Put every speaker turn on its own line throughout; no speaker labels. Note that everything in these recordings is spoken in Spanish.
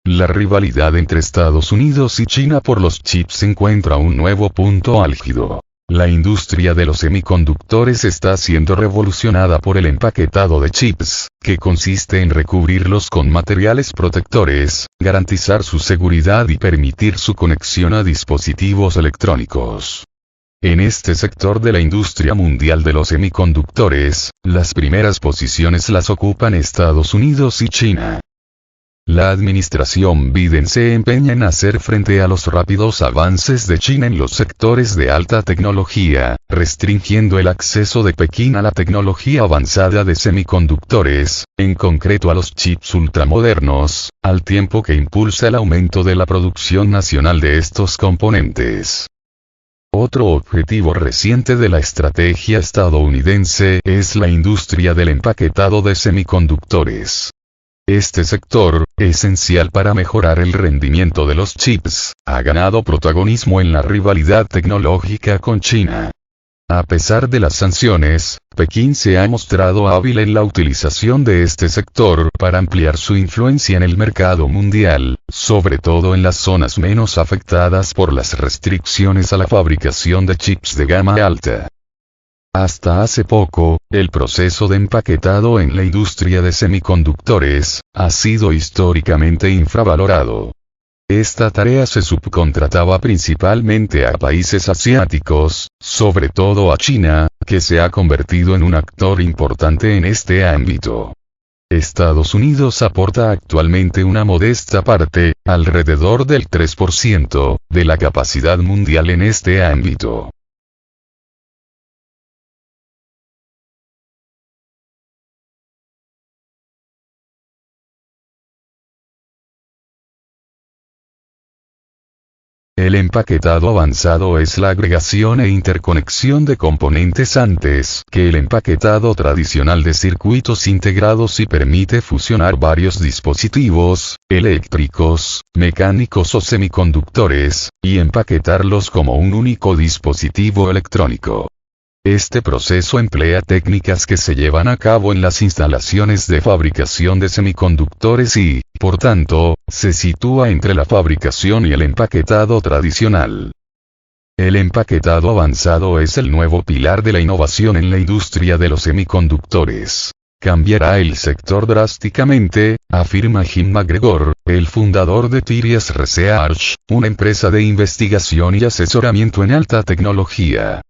la rivalidad entre Estados Unidos y China por los chips encuentra un nuevo punto álgido. La industria de los semiconductores está siendo revolucionada por el empaquetado de chips, que consiste en recubrirlos con materiales protectores, garantizar su seguridad y permitir su conexión a dispositivos electrónicos. En este sector de la industria mundial de los semiconductores, las primeras posiciones las ocupan Estados Unidos y China. La administración Biden se empeña en hacer frente a los rápidos avances de China en los sectores de alta tecnología, restringiendo el acceso de Pekín a la tecnología avanzada de semiconductores, en concreto a los chips ultramodernos, al tiempo que impulsa el aumento de la producción nacional de estos componentes. Otro objetivo reciente de la estrategia estadounidense es la industria del empaquetado de semiconductores. Este sector, esencial para mejorar el rendimiento de los chips, ha ganado protagonismo en la rivalidad tecnológica con China. A pesar de las sanciones, Pekín se ha mostrado hábil en la utilización de este sector para ampliar su influencia en el mercado mundial, sobre todo en las zonas menos afectadas por las restricciones a la fabricación de chips de gama alta. Hasta hace poco, el proceso de empaquetado en la industria de semiconductores ha sido históricamente infravalorado. Esta tarea se subcontrataba principalmente a países asiáticos, sobre todo a China, que se ha convertido en un actor importante en este ámbito. Estados Unidos aporta actualmente una modesta parte, alrededor del 3%, de la capacidad mundial en este ámbito. El empaquetado avanzado es la agregación e interconexión de componentes antes que el empaquetado tradicional de circuitos integrados y permite fusionar varios dispositivos, eléctricos, mecánicos o semiconductores, y empaquetarlos como un único dispositivo electrónico. Este proceso emplea técnicas que se llevan a cabo en las instalaciones de fabricación de semiconductores y, por tanto, se sitúa entre la fabricación y el empaquetado tradicional. El empaquetado avanzado es el nuevo pilar de la innovación en la industria de los semiconductores. Cambiará el sector drásticamente, afirma Jim McGregor, el fundador de Tirias Research, una empresa de investigación y asesoramiento en alta tecnología.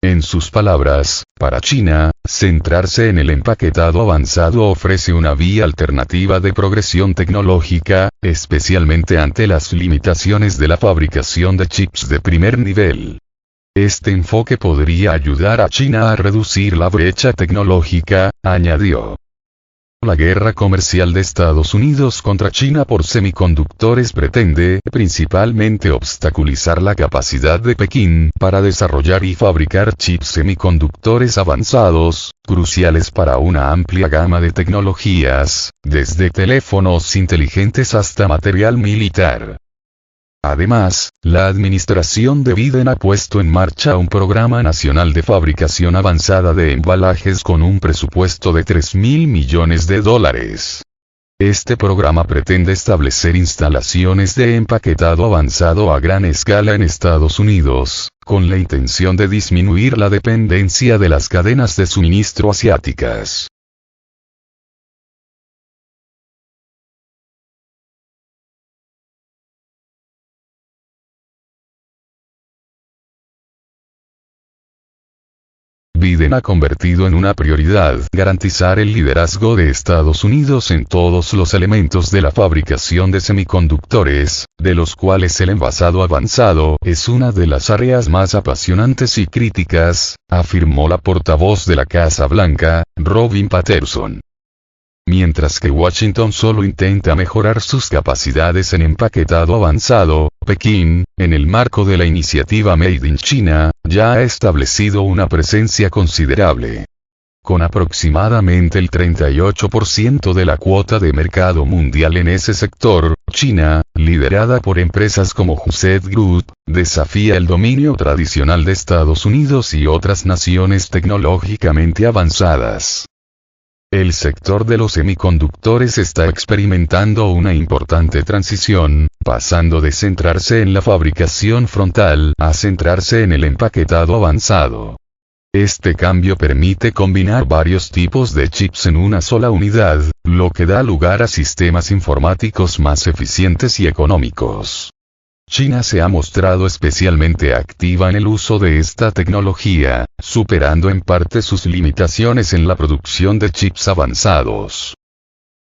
En sus palabras, para China, centrarse en el empaquetado avanzado ofrece una vía alternativa de progresión tecnológica, especialmente ante las limitaciones de la fabricación de chips de primer nivel. Este enfoque podría ayudar a China a reducir la brecha tecnológica, añadió. La guerra comercial de Estados Unidos contra China por semiconductores pretende principalmente obstaculizar la capacidad de Pekín para desarrollar y fabricar chips semiconductores avanzados, cruciales para una amplia gama de tecnologías, desde teléfonos inteligentes hasta material militar. Además, la administración de Biden ha puesto en marcha un programa nacional de fabricación avanzada de embalajes con un presupuesto de $3.000 millones. Este programa pretende establecer instalaciones de empaquetado avanzado a gran escala en Estados Unidos, con la intención de disminuir la dependencia de las cadenas de suministro asiáticas. Biden ha convertido en una prioridad garantizar el liderazgo de Estados Unidos en todos los elementos de la fabricación de semiconductores, de los cuales el envasado avanzado es una de las áreas más apasionantes y críticas, afirmó la portavoz de la Casa Blanca, Robin Patterson. Mientras que Washington solo intenta mejorar sus capacidades en empaquetado avanzado, Pekín, en el marco de la iniciativa Made in China, ya ha establecido una presencia considerable. Con aproximadamente el 38% de la cuota de mercado mundial en ese sector, China, liderada por empresas como Hushed Group, desafía el dominio tradicional de Estados Unidos y otras naciones tecnológicamente avanzadas. El sector de los semiconductores está experimentando una importante transición, pasando de centrarse en la fabricación frontal a centrarse en el empaquetado avanzado. Este cambio permite combinar varios tipos de chips en una sola unidad, lo que da lugar a sistemas informáticos más eficientes y económicos. China se ha mostrado especialmente activa en el uso de esta tecnología, superando en parte sus limitaciones en la producción de chips avanzados.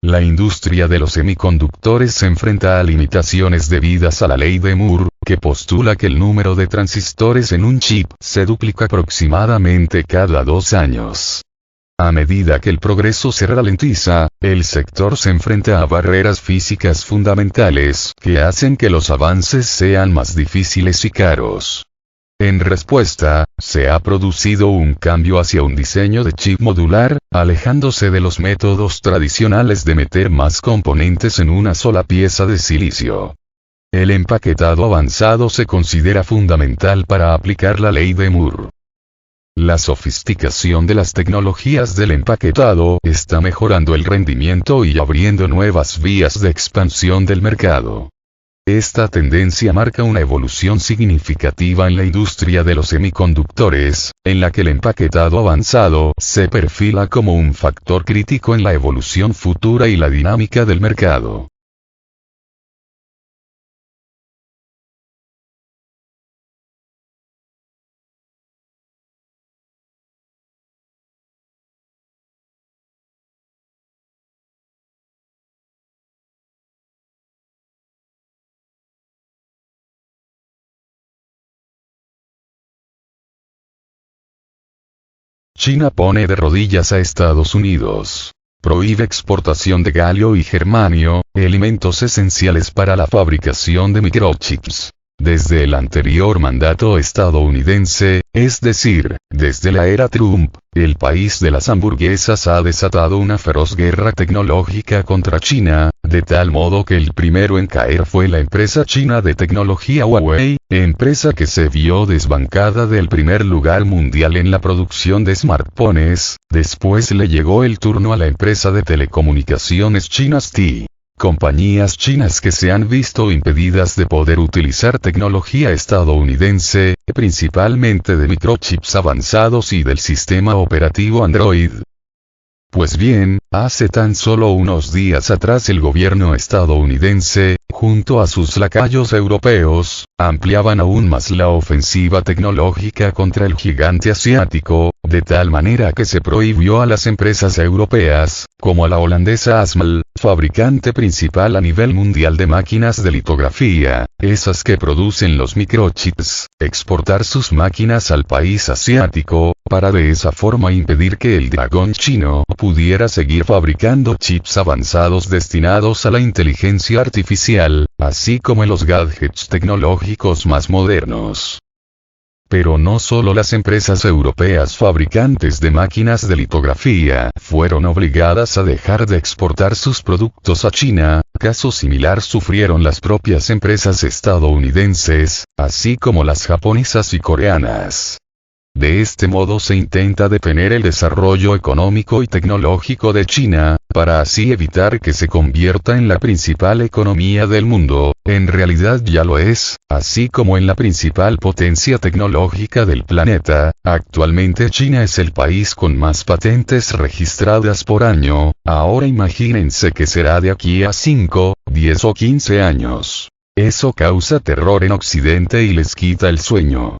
La industria de los semiconductores se enfrenta a limitaciones debidas a la ley de Moore, que postula que el número de transistores en un chip se duplica aproximadamente cada 2 años. A medida que el progreso se ralentiza, el sector se enfrenta a barreras físicas fundamentales que hacen que los avances sean más difíciles y caros. En respuesta, se ha producido un cambio hacia un diseño de chip modular, alejándose de los métodos tradicionales de meter más componentes en una sola pieza de silicio. El empaquetado avanzado se considera fundamental para aplicar la ley de Moore. La sofisticación de las tecnologías del empaquetado está mejorando el rendimiento y abriendo nuevas vías de expansión del mercado. Esta tendencia marca una evolución significativa en la industria de los semiconductores, en la que el empaquetado avanzado se perfila como un factor crítico en la evolución futura y la dinámica del mercado. China pone de rodillas a Estados Unidos. Prohíbe exportación de galio y germanio, elementos esenciales para la fabricación de microchips. Desde el anterior mandato estadounidense, es decir, desde la era Trump, el país de las hamburguesas ha desatado una feroz guerra tecnológica contra China, de tal modo que el primero en caer fue la empresa china de tecnología Huawei, empresa que se vio desbancada del primer lugar mundial en la producción de smartphones. Después le llegó el turno a la empresa de telecomunicaciones china ST. Compañías chinas que se han visto impedidas de poder utilizar tecnología estadounidense, principalmente de microchips avanzados y del sistema operativo Android. Pues bien, hace tan solo unos días atrás el gobierno estadounidense, junto a sus lacayos europeos, ampliaban aún más la ofensiva tecnológica contra el gigante asiático, de tal manera que se prohibió a las empresas europeas, como a la holandesa ASML, fabricante principal a nivel mundial de máquinas de litografía, esas que producen los microchips, exportar sus máquinas al país asiático, para de esa forma impedir que el dragón chino pudiera seguir fabricando chips avanzados destinados a la inteligencia artificial, así como en los gadgets tecnológicos más modernos. Pero no solo las empresas europeas fabricantes de máquinas de litografía fueron obligadas a dejar de exportar sus productos a China, caso similar sufrieron las propias empresas estadounidenses, así como las japonesas y coreanas. De este modo se intenta detener el desarrollo económico y tecnológico de China, para así evitar que se convierta en la principal economía del mundo, en realidad ya lo es, así como en la principal potencia tecnológica del planeta. Actualmente China es el país con más patentes registradas por año, ahora imagínense que será de aquí a 5, 10 o 15 años. Eso causa terror en Occidente y les quita el sueño.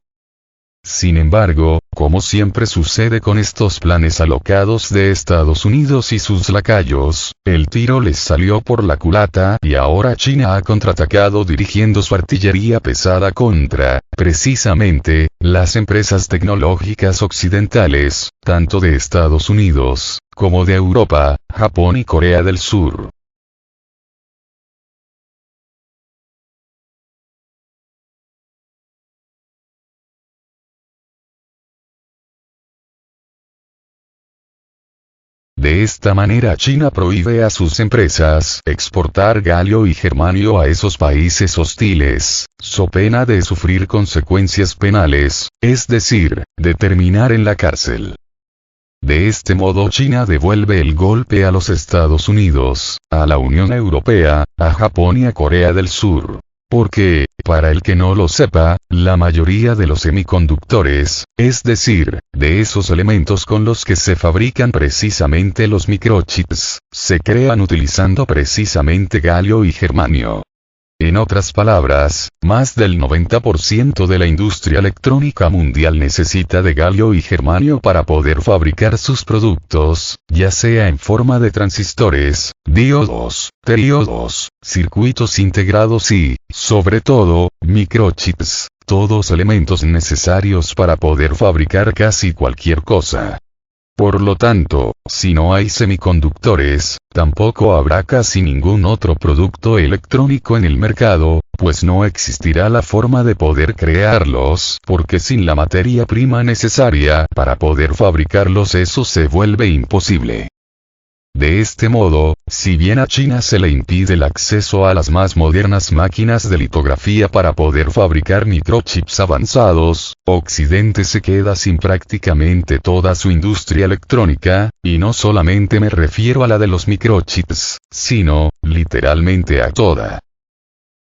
Sin embargo, como siempre sucede con estos planes alocados de Estados Unidos y sus lacayos, el tiro les salió por la culata y ahora China ha contraatacado dirigiendo su artillería pesada contra, precisamente, las empresas tecnológicas occidentales, tanto de Estados Unidos, como de Europa, Japón y Corea del Sur. De esta manera China prohíbe a sus empresas exportar galio y germanio a esos países hostiles, so pena de sufrir consecuencias penales, es decir, de terminar en la cárcel. De este modo China devuelve el golpe a los Estados Unidos, a la Unión Europea, a Japón y a Corea del Sur. Porque, para el que no lo sepa, la mayoría de los semiconductores, es decir, de esos elementos con los que se fabrican precisamente los microchips, se crean utilizando precisamente galio y germanio. En otras palabras, más del 90% de la industria electrónica mundial necesita de galio y germanio para poder fabricar sus productos, ya sea en forma de transistores, diodos, teríodos, circuitos integrados y, sobre todo, microchips, todos elementos necesarios para poder fabricar casi cualquier cosa. Por lo tanto, si no hay semiconductores, tampoco habrá casi ningún otro producto electrónico en el mercado, pues no existirá la forma de poder crearlos, porque sin la materia prima necesaria para poder fabricarlos eso se vuelve imposible. De este modo, si bien a China se le impide el acceso a las más modernas máquinas de litografía para poder fabricar microchips avanzados, Occidente se queda sin prácticamente toda su industria electrónica, y no solamente me refiero a la de los microchips, sino, literalmente a toda.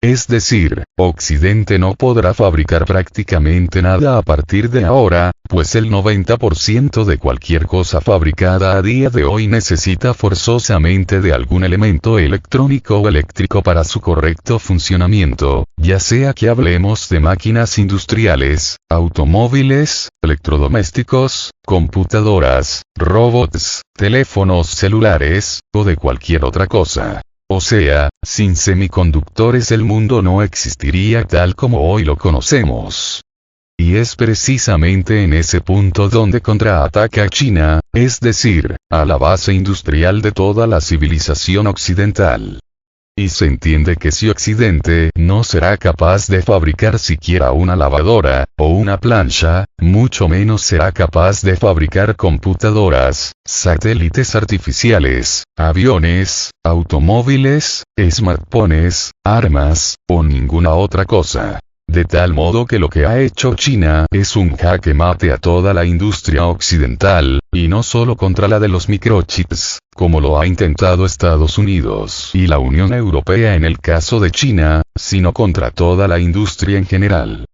Es decir, Occidente no podrá fabricar prácticamente nada a partir de ahora, pues el 90% de cualquier cosa fabricada a día de hoy necesita forzosamente de algún elemento electrónico o eléctrico para su correcto funcionamiento, ya sea que hablemos de máquinas industriales, automóviles, electrodomésticos, computadoras, robots, teléfonos celulares, o de cualquier otra cosa. O sea, sin semiconductores el mundo no existiría tal como hoy lo conocemos. Y es precisamente en ese punto donde contraataca China, es decir, a la base industrial de toda la civilización occidental. Y se entiende que si Occidente no será capaz de fabricar siquiera una lavadora, o una plancha, mucho menos será capaz de fabricar computadoras, satélites artificiales, aviones, automóviles, smartphones, armas, o ninguna otra cosa. De tal modo que lo que ha hecho China es un jaque mate a toda la industria occidental, y no solo contra la de los microchips, como lo ha intentado Estados Unidos y la Unión Europea en el caso de China, sino contra toda la industria en general.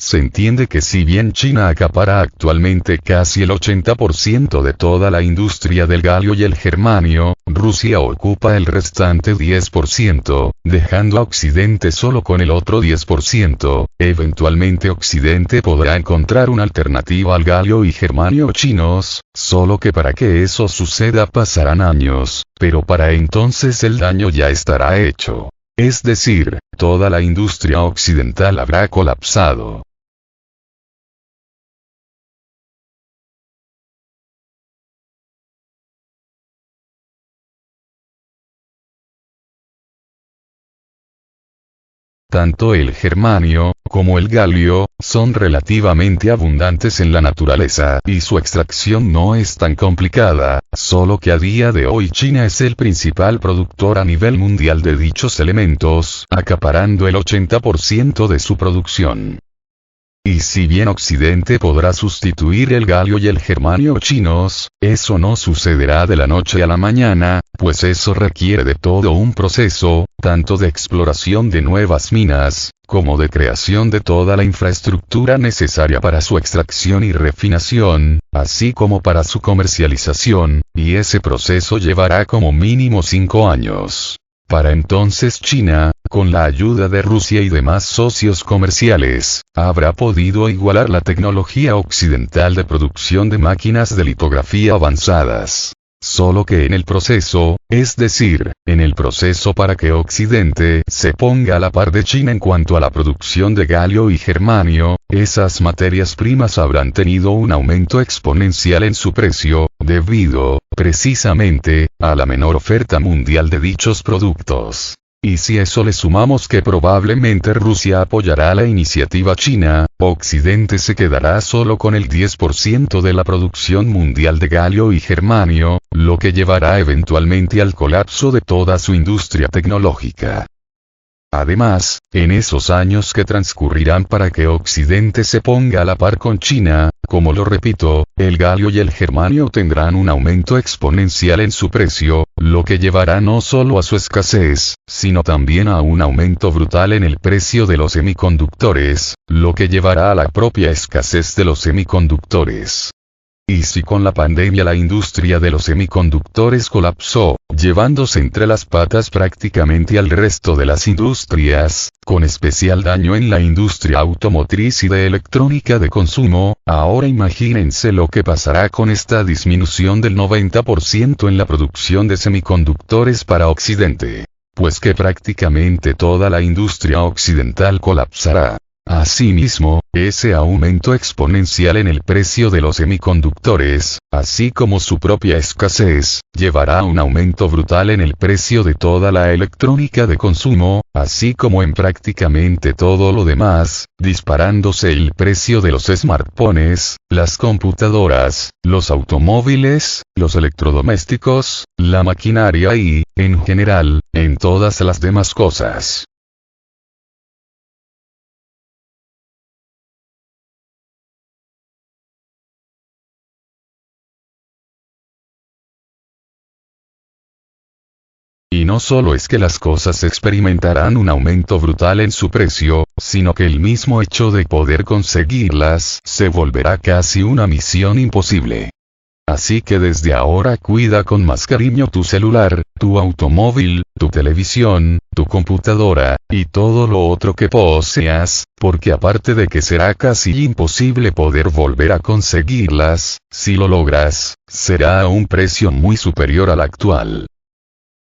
Se entiende que si bien China acapara actualmente casi el 80% de toda la industria del galio y el germanio, Rusia ocupa el restante 10%, dejando a Occidente solo con el otro 10%, eventualmente Occidente podrá encontrar una alternativa al galio y germanio chinos, solo que para que eso suceda pasarán años, pero para entonces el daño ya estará hecho. Es decir, toda la industria occidental habrá colapsado. Tanto el germanio, como el galio, son relativamente abundantes en la naturaleza y su extracción no es tan complicada, solo que a día de hoy China es el principal productor a nivel mundial de dichos elementos, acaparando el 80% de su producción. Y si bien Occidente podrá sustituir el galio y el germanio chinos, eso no sucederá de la noche a la mañana, pues eso requiere de todo un proceso, tanto de exploración de nuevas minas, como de creación de toda la infraestructura necesaria para su extracción y refinación, así como para su comercialización, y ese proceso llevará como mínimo 5 años. Para entonces China, con la ayuda de Rusia y demás socios comerciales, habrá podido igualar la tecnología occidental de producción de máquinas de litografía avanzadas. Solo que en el proceso, es decir, en el proceso para que Occidente se ponga a la par de China en cuanto a la producción de galio y germanio, esas materias primas habrán tenido un aumento exponencial en su precio, debido, precisamente, a la menor oferta mundial de dichos productos. Y si a eso le sumamos que probablemente Rusia apoyará la iniciativa china, Occidente se quedará solo con el 10% de la producción mundial de galio y germanio, lo que llevará eventualmente al colapso de toda su industria tecnológica. Además, en esos años que transcurrirán para que Occidente se ponga a la par con China, como lo repito, el galio y el germanio tendrán un aumento exponencial en su precio, lo que llevará no solo a su escasez, sino también a un aumento brutal en el precio de los semiconductores, lo que llevará a la propia escasez de los semiconductores. Y si con la pandemia la industria de los semiconductores colapsó, llevándose entre las patas prácticamente al resto de las industrias, con especial daño en la industria automotriz y de electrónica de consumo, ahora imagínense lo que pasará con esta disminución del 90% en la producción de semiconductores para Occidente. Pues que prácticamente toda la industria occidental colapsará. Asimismo, ese aumento exponencial en el precio de los semiconductores, así como su propia escasez, llevará a un aumento brutal en el precio de toda la electrónica de consumo, así como en prácticamente todo lo demás, disparándose el precio de los smartphones, las computadoras, los automóviles, los electrodomésticos, la maquinaria y, en general, en todas las demás cosas. Y no solo es que las cosas experimentarán un aumento brutal en su precio, sino que el mismo hecho de poder conseguirlas se volverá casi una misión imposible. Así que desde ahora cuida con más cariño tu celular, tu automóvil, tu televisión, tu computadora, y todo lo otro que poseas, porque aparte de que será casi imposible poder volver a conseguirlas, si lo logras, será a un precio muy superior al actual.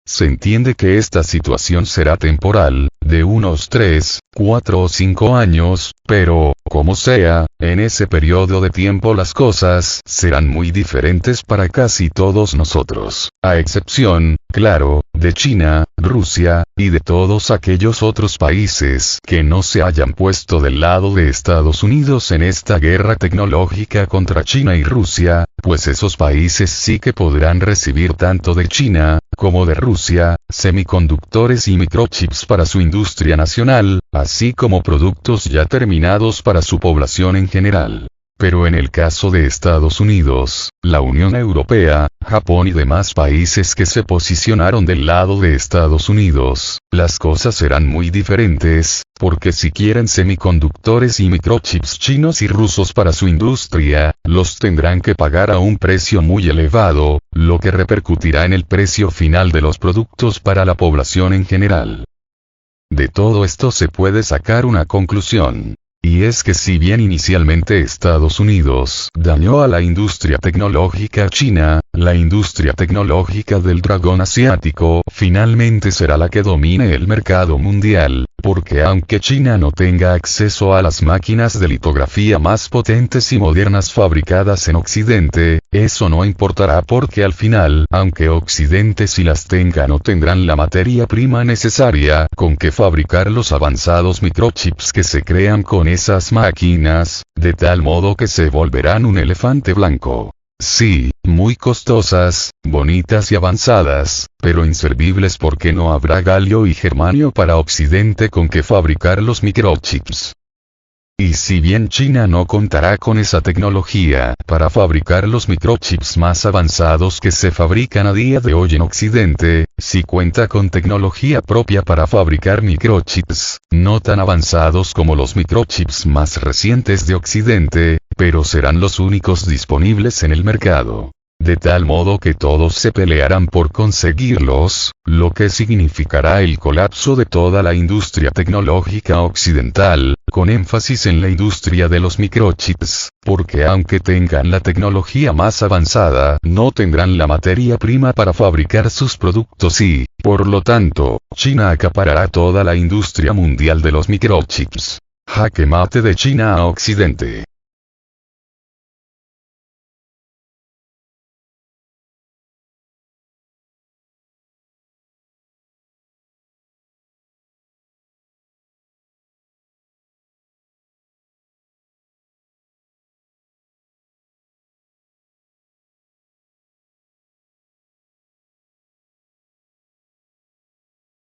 Se entiende que esta situación será temporal, de unos 3, 4 o 5 años, pero, como sea, en ese periodo de tiempo las cosas serán muy diferentes para casi todos nosotros, a excepción, claro, de China, Rusia, y de todos aquellos otros países que no se hayan puesto del lado de Estados Unidos en esta guerra tecnológica contra China y Rusia, pues esos países sí que podrán recibir tanto de China, como de Rusia, semiconductores y microchips para su industria nacional, así como productos ya terminados para su población en general. Pero en el caso de Estados Unidos, la Unión Europea, Japón y demás países que se posicionaron del lado de Estados Unidos, las cosas serán muy diferentes, porque si quieren semiconductores y microchips chinos y rusos para su industria, los tendrán que pagar a un precio muy elevado, lo que repercutirá en el precio final de los productos para la población en general. De todo esto se puede sacar una conclusión. Y es que si bien inicialmente Estados Unidos dañó a la industria tecnológica china, la industria tecnológica del dragón asiático finalmente será la que domine el mercado mundial, porque aunque China no tenga acceso a las máquinas de litografía más potentes y modernas fabricadas en Occidente, eso no importará porque al final, aunque Occidente sí las tenga, no tendrán la materia prima necesaria con que fabricar los avanzados microchips que se crean con esas máquinas, de tal modo que se volverán un elefante blanco. Sí, muy costosas, bonitas y avanzadas, pero inservibles porque no habrá galio y germanio para Occidente con que fabricar los microchips. Y si bien China no contará con esa tecnología para fabricar los microchips más avanzados que se fabrican a día de hoy en Occidente, sí cuenta con tecnología propia para fabricar microchips, no tan avanzados como los microchips más recientes de Occidente, pero serán los únicos disponibles en el mercado. De tal modo que todos se pelearán por conseguirlos, lo que significará el colapso de toda la industria tecnológica occidental, con énfasis en la industria de los microchips, porque aunque tengan la tecnología más avanzada, no tendrán la materia prima para fabricar sus productos y, por lo tanto, China acaparará toda la industria mundial de los microchips. Jaque mate de China a Occidente.